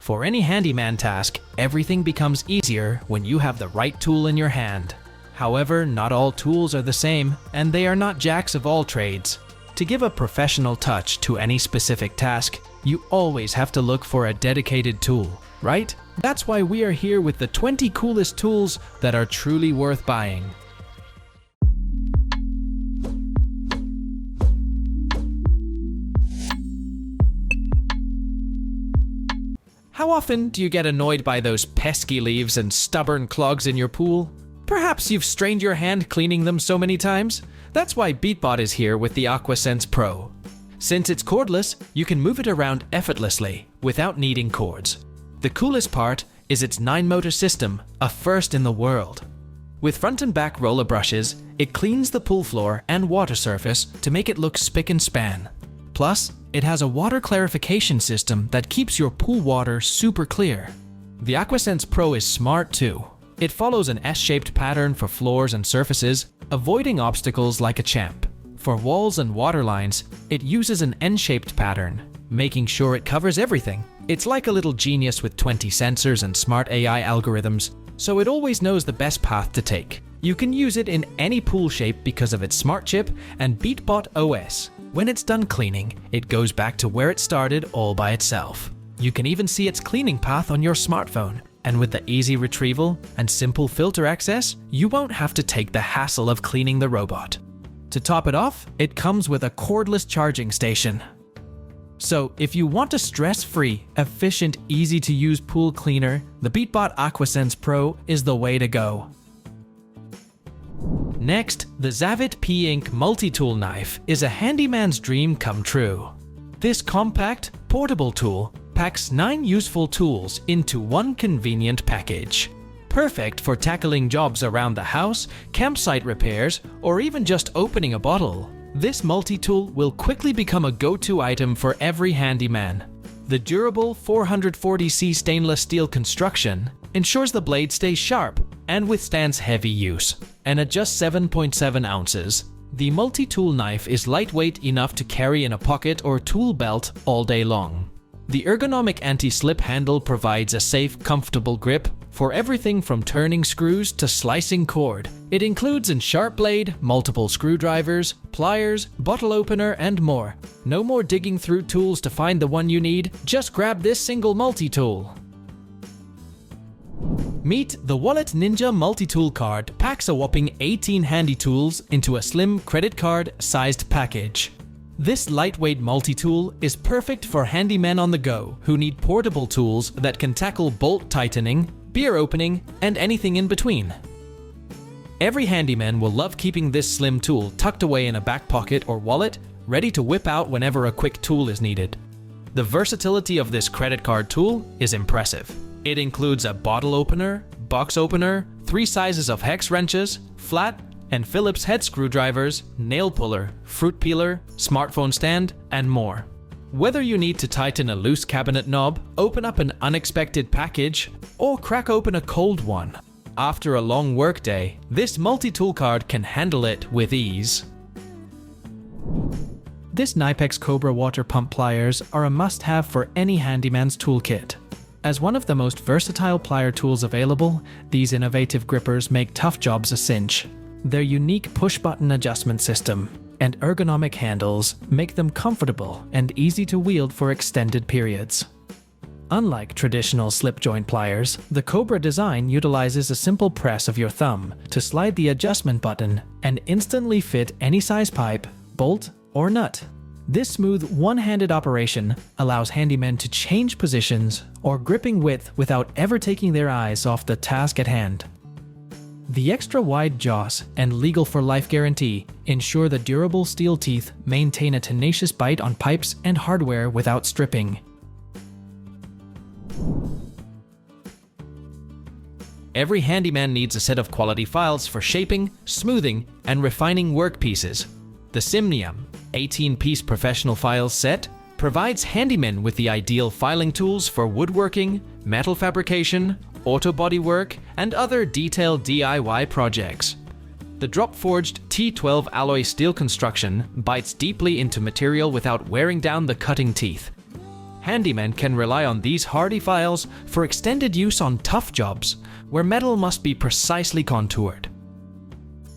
For any handyman task, everything becomes easier when you have the right tool in your hand. However, not all tools are the same, and they are not jacks of all trades. To give a professional touch to any specific task, you always have to look for a dedicated tool, right? That's why we are here with the 20 coolest tools that are truly worth buying. How often do you get annoyed by those pesky leaves and stubborn clogs in your pool? Perhaps you've strained your hand cleaning them so many times. That's why BeatBot is here with the AquaSense Pro. Since it's cordless, you can move it around effortlessly without needing cords. The coolest part is its 9-motor system, a first in the world. With front and back roller brushes, it cleans the pool floor and water surface to make it look spick and span. Plus, it has a water clarification system that keeps your pool water super clear. The AquaSense Pro is smart too. It follows an S-shaped pattern for floors and surfaces, avoiding obstacles like a champ. For walls and water lines, it uses an N-shaped pattern, making sure it covers everything. It's like a little genius with 20 sensors and smart AI algorithms, so it always knows the best path to take. You can use it in any pool shape because of its smart chip and BeatBot OS. When it's done cleaning, it goes back to where it started all by itself. You can even see its cleaning path on your smartphone. And with the easy retrieval and simple filter access, you won't have to take the hassle of cleaning the robot. To top it off, it comes with a cordless charging station. So if you want a stress-free, efficient, easy-to-use pool cleaner, the BeatBot AquaSense Pro is the way to go. Next, the Zavit P-Ink Multi-Tool Knife is a handyman's dream come true. This compact, portable tool packs 9 useful tools into one convenient package. Perfect for tackling jobs around the house, campsite repairs, or even just opening a bottle. This multi-tool will quickly become a go-to item for every handyman. The durable 440C stainless steel construction ensures the blade stays sharp and withstands heavy use. And at just 7.7 ounces, the multi-tool knife is lightweight enough to carry in a pocket or tool belt all day long. The ergonomic anti-slip handle provides a safe, comfortable grip for everything from turning screws to slicing cord. It includes a sharp blade, multiple screwdrivers, pliers, bottle opener, and more. No more digging through tools to find the one you need, just grab this single multi-tool. Meet the Wallet Ninja Multi-Tool Card packs a whopping 18 handy tools into a slim credit card-sized package. This lightweight multi-tool is perfect for handymen on the go who need portable tools that can tackle bolt tightening, beer opening, and anything in between. Every handyman will love keeping this slim tool tucked away in a back pocket or wallet, ready to whip out whenever a quick tool is needed. The versatility of this credit card tool is impressive. It includes a bottle opener, box opener, 3 sizes of hex wrenches, flat and Phillips head screwdrivers, nail puller, fruit peeler, smartphone stand, and more. Whether you need to tighten a loose cabinet knob, open up an unexpected package, or crack open a cold one, after a long workday, this multi-tool card can handle it with ease. This Knipex Cobra water pump pliers are a must-have for any handyman's toolkit. As one of the most versatile plier tools available, these innovative grippers make tough jobs a cinch. Their unique push-button adjustment system and ergonomic handles make them comfortable and easy to wield for extended periods. Unlike traditional slip-joint pliers, the Cobra design utilizes a simple press of your thumb to slide the adjustment button and instantly fit any size pipe, bolt, or nut. This smooth, one-handed operation allows handymen to change positions or gripping width without ever taking their eyes off the task at hand. The extra wide jaws and legal for life guarantee ensure the durable steel teeth maintain a tenacious bite on pipes and hardware without stripping. Every handyman needs a set of quality files for shaping, smoothing, and refining workpieces. The Simnium 18-piece professional files set provides handymen with the ideal filing tools for woodworking, metal fabrication, auto bodywork, and other detailed DIY projects. The drop-forged T12 alloy steel construction bites deeply into material without wearing down the cutting teeth. Handymen can rely on these hardy files for extended use on tough jobs, where metal must be precisely contoured.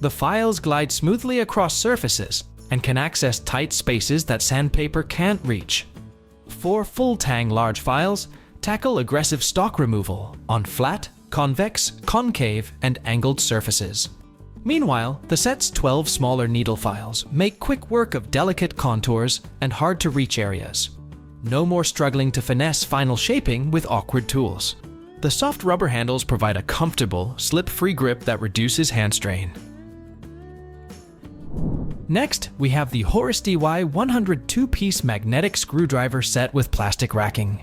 The files glide smoothly across surfaces and can access tight spaces that sandpaper can't reach. 4 full-tang large files tackle aggressive stock removal on flat, convex, concave, and angled surfaces. Meanwhile, the set's 12 smaller needle files make quick work of delicate contours and hard-to-reach areas. No more struggling to finesse final shaping with awkward tools. The soft rubber handles provide a comfortable, slip-free grip that reduces hand strain. Next, we have the Horus DY 102-piece magnetic screwdriver set with plastic racking.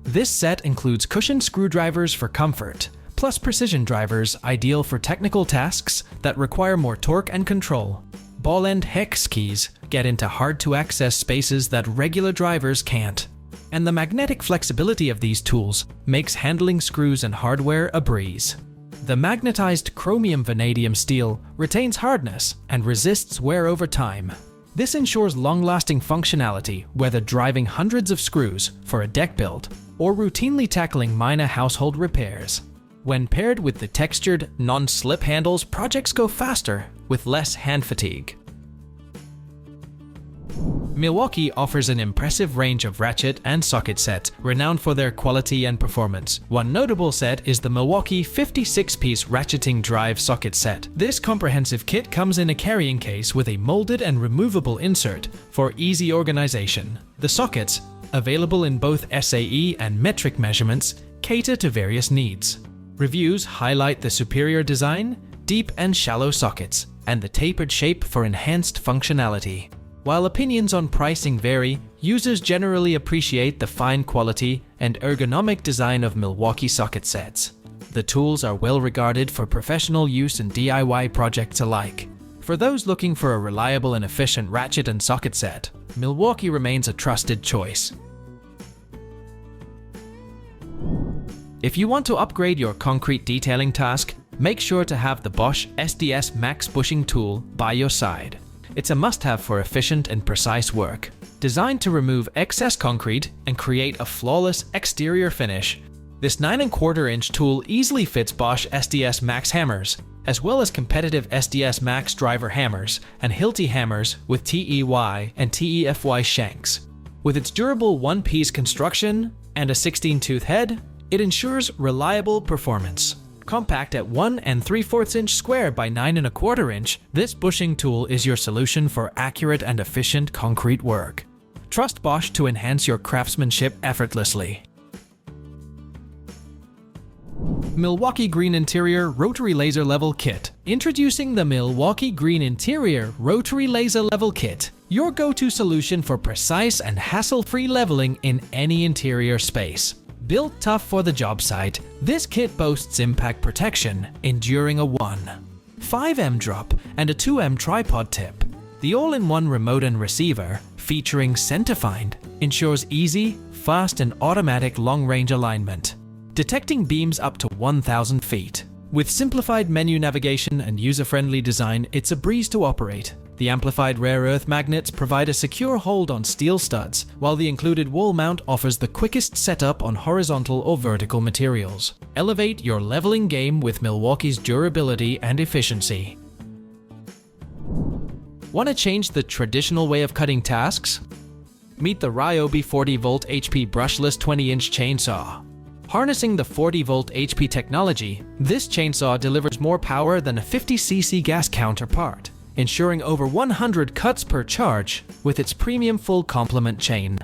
This set includes cushioned screwdrivers for comfort, plus precision drivers ideal for technical tasks that require more torque and control. Ball-end hex keys get into hard-to-access spaces that regular drivers can't. And the magnetic flexibility of these tools makes handling screws and hardware a breeze. The magnetized chromium vanadium steel retains hardness and resists wear over time. This ensures long-lasting functionality whether driving hundreds of screws for a deck build or routinely tackling minor household repairs. When paired with the textured, non-slip handles, projects go faster with less hand fatigue. Milwaukee offers an impressive range of ratchet and socket sets, renowned for their quality and performance. One notable set is the Milwaukee 56-piece ratcheting drive socket set. This comprehensive kit comes in a carrying case with a molded and removable insert for easy organization. The sockets, available in both SAE and metric measurements, cater to various needs. Reviews highlight the superior design, deep and shallow sockets, and the tapered shape for enhanced functionality. While opinions on pricing vary, users generally appreciate the fine quality and ergonomic design of Milwaukee socket sets. The tools are well regarded for professional use and DIY projects alike. For those looking for a reliable and efficient ratchet and socket set, Milwaukee remains a trusted choice. If you want to upgrade your concrete detailing task, make sure to have the Bosch SDS Max bushing tool by your side. It's a must-have for efficient and precise work. Designed to remove excess concrete and create a flawless exterior finish, this 9¼ tool easily fits Bosch SDS Max hammers, as well as competitive SDS Max driver hammers and Hilti hammers with TEY and TEFY shanks. With its durable one-piece construction and a 16-tooth head, it ensures reliable performance. Compact at 1 3/4 inch square by 9¼ inch, this bushing tool is your solution for accurate and efficient concrete work. Trust Bosch to enhance your craftsmanship effortlessly. Milwaukee Green Interior Rotary Laser Level Kit. Introducing the Milwaukee Green Interior Rotary Laser Level Kit, your go-to solution for precise and hassle-free leveling in any interior space. Built tough for the job site, this kit boasts impact protection, enduring a 1.5M drop and a 2M tripod tip. The all-in-one remote and receiver, featuring Center Find, ensures easy, fast and automatic long-range alignment, detecting beams up to 1,000 feet. With simplified menu navigation and user-friendly design, it's a breeze to operate. The amplified rare earth magnets provide a secure hold on steel studs, while the included wall mount offers the quickest setup on horizontal or vertical materials. Elevate your leveling game with Milwaukee's durability and efficiency. Want to change the traditional way of cutting tasks? Meet the Ryobi 40V HP brushless 20-inch chainsaw. Harnessing the 40V HP technology, this chainsaw delivers more power than a 50cc gas counterpart, ensuring over 100 cuts per charge with its premium full complement chain.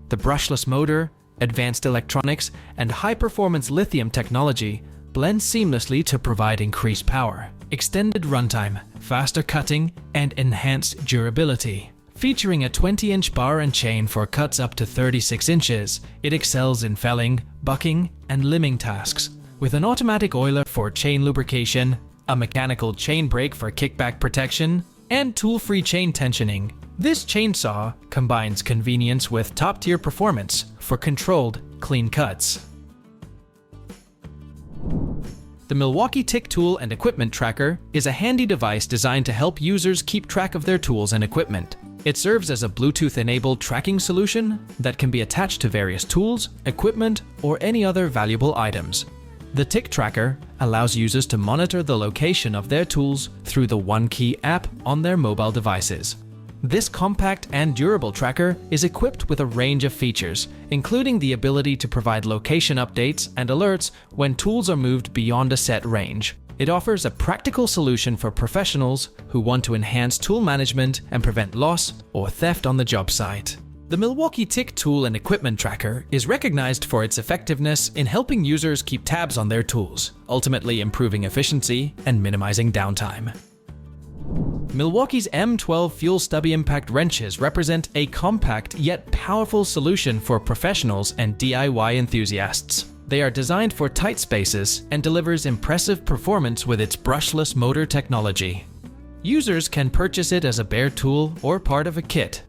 The brushless motor, advanced electronics, and high-performance lithium technology blend seamlessly to provide increased power, extended runtime, faster cutting, and enhanced durability. Featuring a 20-inch bar and chain for cuts up to 36 inches, it excels in felling, bucking, and limbing tasks. With an automatic oiler for chain lubrication, a mechanical chain brake for kickback protection, and tool-free chain tensioning, this chainsaw combines convenience with top-tier performance for controlled, clean cuts. The Milwaukee Tick Tool and Equipment Tracker is a handy device designed to help users keep track of their tools and equipment. It serves as a Bluetooth-enabled tracking solution that can be attached to various tools, equipment, or any other valuable items. The Tick Tracker allows users to monitor the location of their tools through the OneKey app on their mobile devices. This compact and durable tracker is equipped with a range of features, including the ability to provide location updates and alerts when tools are moved beyond a set range. It offers a practical solution for professionals who want to enhance tool management and prevent loss or theft on the job site. The Milwaukee Tick Tool and Equipment Tracker is recognized for its effectiveness in helping users keep tabs on their tools, ultimately improving efficiency and minimizing downtime. Milwaukee's M12 fuel stubby impact wrenches represent a compact yet powerful solution for professionals and DIY enthusiasts. They are designed for tight spaces and delivers impressive performance with its brushless motor technology. Users can purchase it as a bare tool or part of a kit.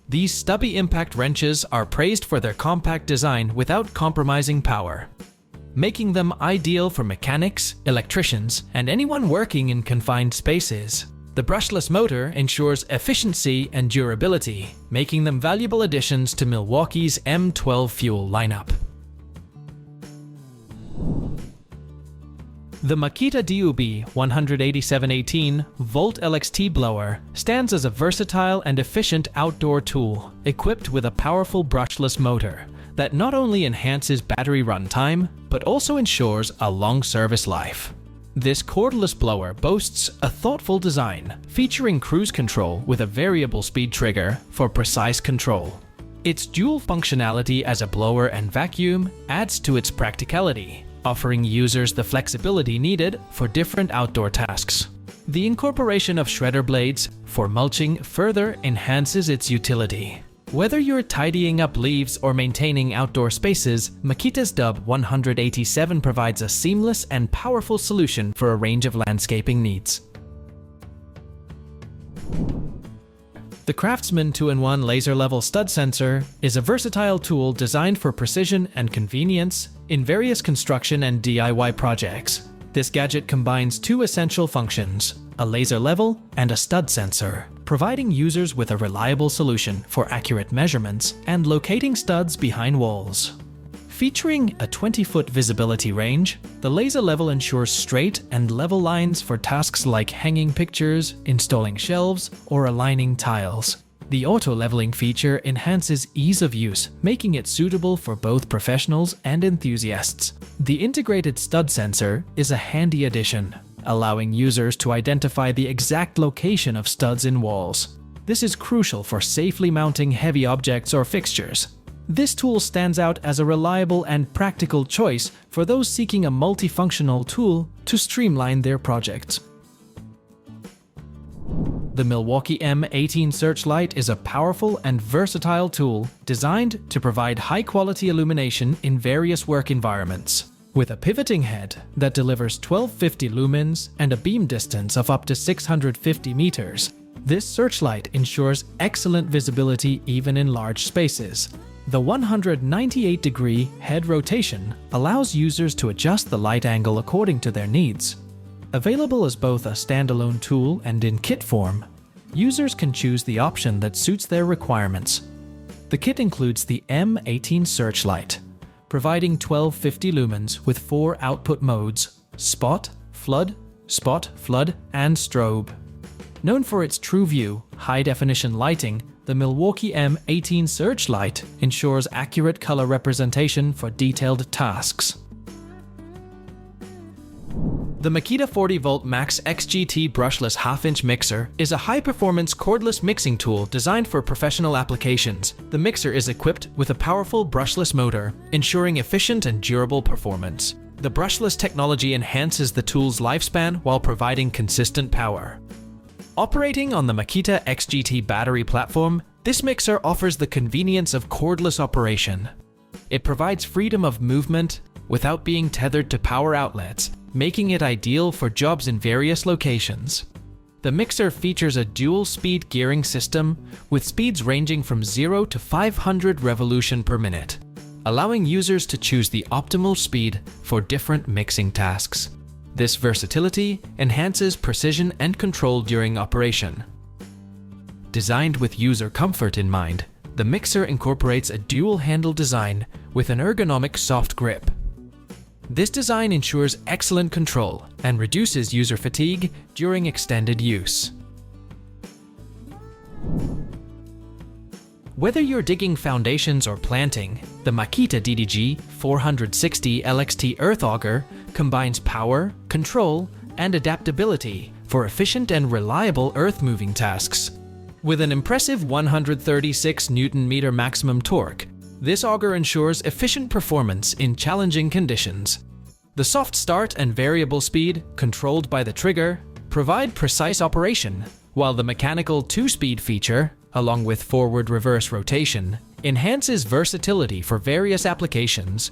These stubby impact wrenches are praised for their compact design without compromising power, making them ideal for mechanics, electricians, and anyone working in confined spaces. The brushless motor ensures efficiency and durability, making them valuable additions to Milwaukee's M12 fuel lineup. The Makita DUB 18718 Volt LXT blower stands as a versatile and efficient outdoor tool, equipped with a powerful brushless motor that not only enhances battery runtime, but also ensures a long service life. This cordless blower boasts a thoughtful design, featuring cruise control with a variable speed trigger for precise control. Its dual functionality as a blower and vacuum adds to its practicality, offering users the flexibility needed for different outdoor tasks. The incorporation of shredder blades for mulching further enhances its utility. Whether you're tidying up leaves or maintaining outdoor spaces, Makita's DUB 187 provides a seamless and powerful solution for a range of landscaping needs. The Craftsman 2-in-1 laser-level stud sensor is a versatile tool designed for precision and convenience in various construction and DIY projects. This gadget combines two essential functions, a laser level and a stud sensor, providing users with a reliable solution for accurate measurements and locating studs behind walls. Featuring a 20-foot visibility range, the laser level ensures straight and level lines for tasks like hanging pictures, installing shelves, or aligning tiles. The auto-leveling feature enhances ease of use, making it suitable for both professionals and enthusiasts. The integrated stud sensor is a handy addition, allowing users to identify the exact location of studs in walls. This is crucial for safely mounting heavy objects or fixtures. This tool stands out as a reliable and practical choice for those seeking a multifunctional tool to streamline their projects. The Milwaukee M18 Searchlight is a powerful and versatile tool designed to provide high-quality illumination in various work environments. With a pivoting head that delivers 1250 lumens and a beam distance of up to 650 meters, this searchlight ensures excellent visibility even in large spaces. The 198-degree head rotation allows users to adjust the light angle according to their needs. Available as both a standalone tool and in kit form, users can choose the option that suits their requirements. The kit includes the M18 Searchlight, providing 1250 lumens with 4 output modes: spot, flood, and strobe. Known for its TrueView, high-definition lighting, the Milwaukee M18 Searchlight ensures accurate color representation for detailed tasks. The Makita 40V Max XGT brushless half-inch mixer is a high-performance cordless mixing tool designed for professional applications. The mixer is equipped with a powerful brushless motor, ensuring efficient and durable performance. The brushless technology enhances the tool's lifespan while providing consistent power. Operating on the Makita XGT battery platform, this mixer offers the convenience of cordless operation. It provides freedom of movement without being tethered to power outlets, making it ideal for jobs in various locations. The mixer features a dual-speed gearing system with speeds ranging from 0 to 500 revolution per minute, allowing users to choose the optimal speed for different mixing tasks. This versatility enhances precision and control during operation. Designed with user comfort in mind, the mixer incorporates a dual-handle design with an ergonomic soft grip. This design ensures excellent control and reduces user fatigue during extended use. Whether you're digging foundations or planting, the Makita DDG 460 LXT Earth Auger combines power, control, and adaptability for efficient and reliable earth-moving tasks. With an impressive 136 Nm maximum torque, this auger ensures efficient performance in challenging conditions. The soft start and variable speed, controlled by the trigger, provide precise operation, while the mechanical 2-speed feature, along with forward-reverse rotation, enhances versatility for various applications.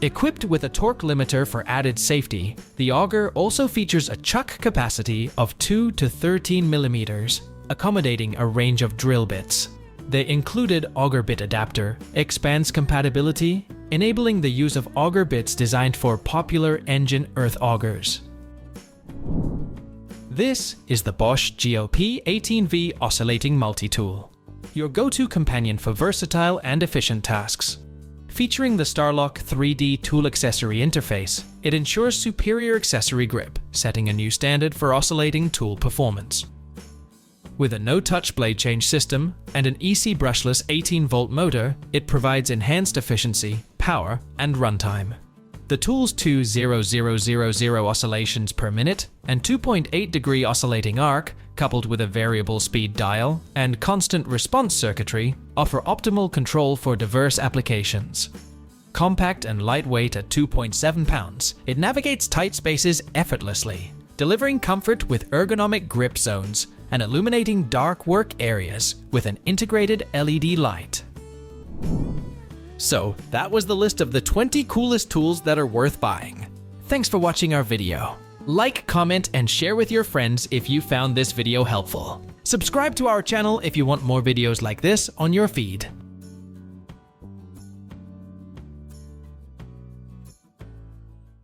Equipped with a torque limiter for added safety, the auger also features a chuck capacity of 2 to 13 mm, accommodating a range of drill bits. The included auger bit adapter expands compatibility, enabling the use of auger bits designed for popular engine earth augers. This is the Bosch GLP 18V Oscillating Multi-Tool, your go-to companion for versatile and efficient tasks. Featuring the Starlock 3D tool accessory interface, it ensures superior accessory grip, setting a new standard for oscillating tool performance. With a no-touch blade change system and an EC brushless 18-volt motor, it provides enhanced efficiency, power, and runtime. The tool's 2,0,0,0,0 oscillations per minute and 2.8-degree oscillating arc, coupled with a variable speed dial and constant response circuitry, offer optimal control for diverse applications. Compact and lightweight at 2.7 pounds, it navigates tight spaces effortlessly, delivering comfort with ergonomic grip zones and illuminating dark work areas with an integrated LED light. So, that was the list of the 20 coolest tools that are worth buying. Thanks for watching our video. Like, comment, and share with your friends if you found this video helpful. Subscribe to our channel if you want more videos like this on your feed.